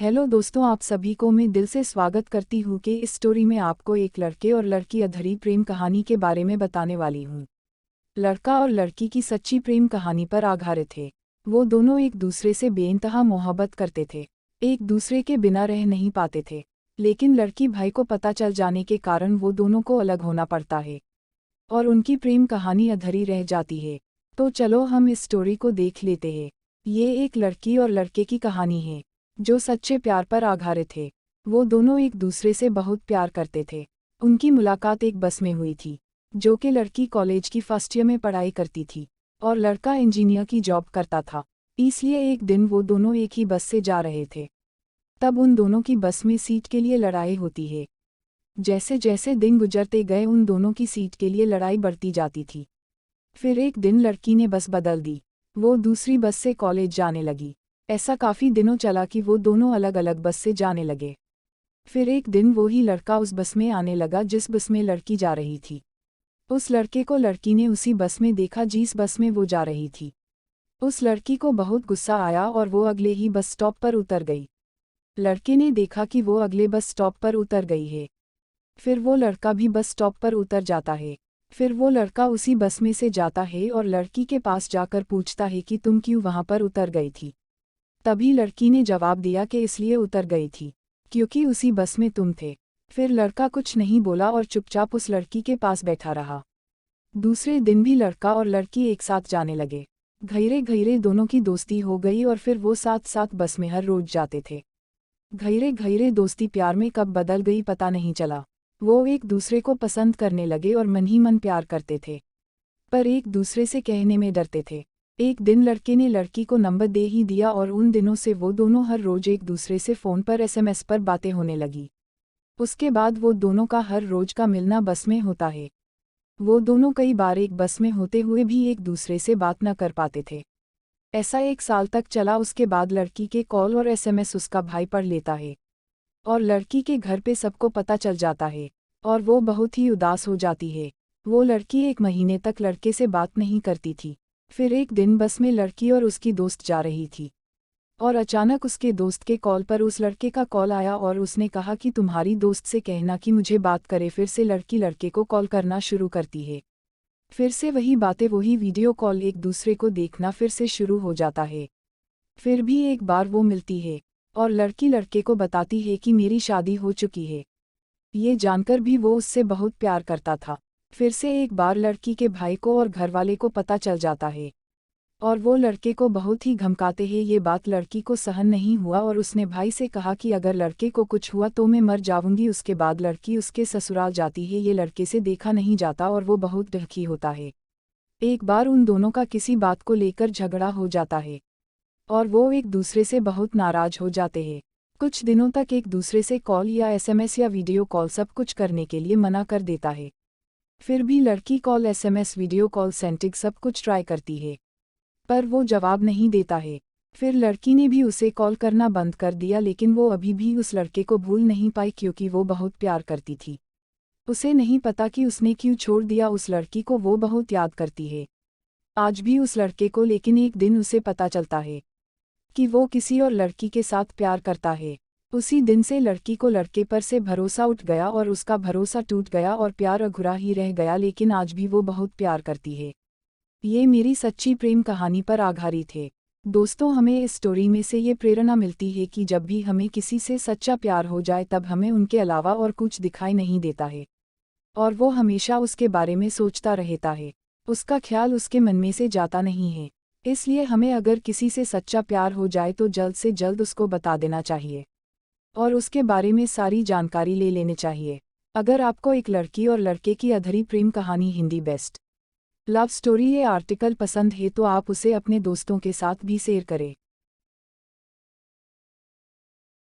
Hello दोस्तों, आप सभी को मैं दिल से स्वागत करती हूँ कि इस स्टोरी में आपको एक लड़के और लड़की अधूरी प्रेम कहानी के बारे में बताने वाली हूँ। लड़का और लड़की की सच्ची प्रेम कहानी पर आधारित है। वो दोनों एक दूसरे से बेइंतहा मोहब्बत करते थे, एक दूसरे के बिना रह नहीं पाते थे, लेकिन लड़की भाई को पता चल जाने के कारण वो दोनों को अलग होना पड़ता है और उनकी प्रेम कहानी अधूरी रह जाती है। तो चलो हम इस स्टोरी को देख लेते हैं। ये एक लड़की और लड़के की कहानी है जो सच्चे प्यार पर आधारित है। वो दोनों एक दूसरे से बहुत प्यार करते थे। उनकी मुलाकात एक बस में हुई थी, जो कि लड़की कॉलेज की फर्स्ट ईयर में पढ़ाई करती थी और लड़का इंजीनियर की जॉब करता था। इसलिए एक दिन वो दोनों एक ही बस से जा रहे थे। तब उन दोनों की बस में सीट के लिए लड़ाई होती है। जैसे जैसे दिन गुजरते गए उन दोनों की सीट के लिए लड़ाई बढ़ती जाती थी। फिर एक दिन लड़की ने बस बदल दी। वो दूसरी बस से कॉलेज जाने लगी। ऐसा काफ़ी दिनों चला कि वो दोनों अलग अलग बस से जाने लगे। फिर एक दिन वो ही लड़का उस बस में आने लगा जिस बस में लड़की जा रही थी। उस लड़के को लड़की ने उसी बस में देखा जिस बस में वो जा रही थी। उस लड़की को बहुत गुस्सा आया और वो अगले ही बस स्टॉप पर उतर गई। लड़के ने देखा कि वो अगले बस स्टॉप पर उतर गई है। फिर वो लड़का भी बस स्टॉप पर उतर जाता है। फिर वो लड़का उसी बस में से जाता है और लड़की के पास जाकर पूछता है कि तुम क्यों वहाँ पर उतर गई थी। तभी लड़की ने जवाब दिया कि इसलिए उतर गई थी क्योंकि उसी बस में तुम थे। फिर लड़का कुछ नहीं बोला और चुपचाप उस लड़की के पास बैठा रहा। दूसरे दिन भी लड़का और लड़की एक साथ जाने लगे। धीरे धीरे दोनों की दोस्ती हो गई और फिर वो साथ साथ बस में हर रोज जाते थे। धीरे धीरे दोस्ती प्यार में कब बदल गई पता नहीं चला। वो एक दूसरे को पसंद करने लगे और मन ही मन प्यार करते थे, पर एक दूसरे से कहने में डरते थे। एक दिन लड़के ने लड़की को नंबर दे ही दिया और उन दिनों से वो दोनों हर रोज एक दूसरे से फ़ोन पर SMS पर बातें होने लगी। उसके बाद वो दोनों का हर रोज का मिलना बस में होता है। वो दोनों कई बार एक बस में होते हुए भी एक दूसरे से बात न कर पाते थे। ऐसा 1 साल तक चला। उसके बाद लड़की के कॉल और SMS उसका भाई पढ़ लेता है और लड़की के घर पे सबको पता चल जाता है और वो बहुत ही उदास हो जाती है। वो लड़की 1 महीने तक लड़के से बात नहीं करती थी। फिर एक दिन बस में लड़की और उसकी दोस्त जा रही थी और अचानक उसके दोस्त के कॉल पर उस लड़के का कॉल आया और उसने कहा कि तुम्हारी दोस्त से कहना कि मुझे बात करे। फिर से लड़की लड़के को कॉल करना शुरू करती है। फिर से वही बातें, वही वीडियो कॉल, एक दूसरे को देखना फिर से शुरू हो जाता है। फिर भी एक बार वो मिलती है और लड़की लड़के को बताती है कि मेरी शादी हो चुकी है। ये जानकर भी वो उससे बहुत प्यार करता था। फिर से एक बार लड़की के भाई को और घरवाले को पता चल जाता है और वो लड़के को बहुत ही धमकाते हैं। ये बात लड़की को सहन नहीं हुआ और उसने भाई से कहा कि अगर लड़के को कुछ हुआ तो मैं मर जाऊंगी। उसके बाद लड़की उसके ससुराल जाती है। ये लड़के से देखा नहीं जाता और वो बहुत दुखी होता है। एक बार उन दोनों का किसी बात को लेकर झगड़ा हो जाता है और वो एक दूसरे से बहुत नाराज हो जाते हैं। कुछ दिनों तक एक दूसरे से कॉल या SMS या वीडियो कॉल सब कुछ करने के लिए मना कर देता है। फिर भी लड़की कॉल, SMS, वीडियो कॉल, सेंटिंग सब कुछ ट्राई करती है, पर वो जवाब नहीं देता है। फिर लड़की ने भी उसे कॉल करना बंद कर दिया, लेकिन वो अभी भी उस लड़के को भूल नहीं पाई क्योंकि वो बहुत प्यार करती थी। उसे नहीं पता कि उसने क्यों छोड़ दिया उस लड़की को। वो बहुत याद करती है आज भी उस लड़के को, लेकिन एक दिन उसे पता चलता है कि वो किसी और लड़की के साथ प्यार करता है। उसी दिन से लड़की को लड़के पर से भरोसा उठ गया और उसका भरोसा टूट गया और प्यार अधूरा ही रह गया, लेकिन आज भी वो बहुत प्यार करती है। ये मेरी सच्ची प्रेम कहानी पर आधारित है। दोस्तों, हमें इस स्टोरी में से ये प्रेरणा मिलती है कि जब भी हमें किसी से सच्चा प्यार हो जाए तब हमें उनके अलावा और कुछ दिखाई नहीं देता है और वो हमेशा उसके बारे में सोचता रहता है। उसका ख्याल उसके मन में से जाता नहीं है। इसलिए हमें अगर किसी से सच्चा प्यार हो जाए तो जल्द से जल्द उसको बता देना चाहिए और उसके बारे में सारी जानकारी ले लेनी चाहिए। अगर आपको एक लड़की और लड़के की अधूरी प्रेम कहानी हिंदी बेस्ट लव स्टोरी ये आर्टिकल पसंद है तो आप उसे अपने दोस्तों के साथ भी शेयर करें।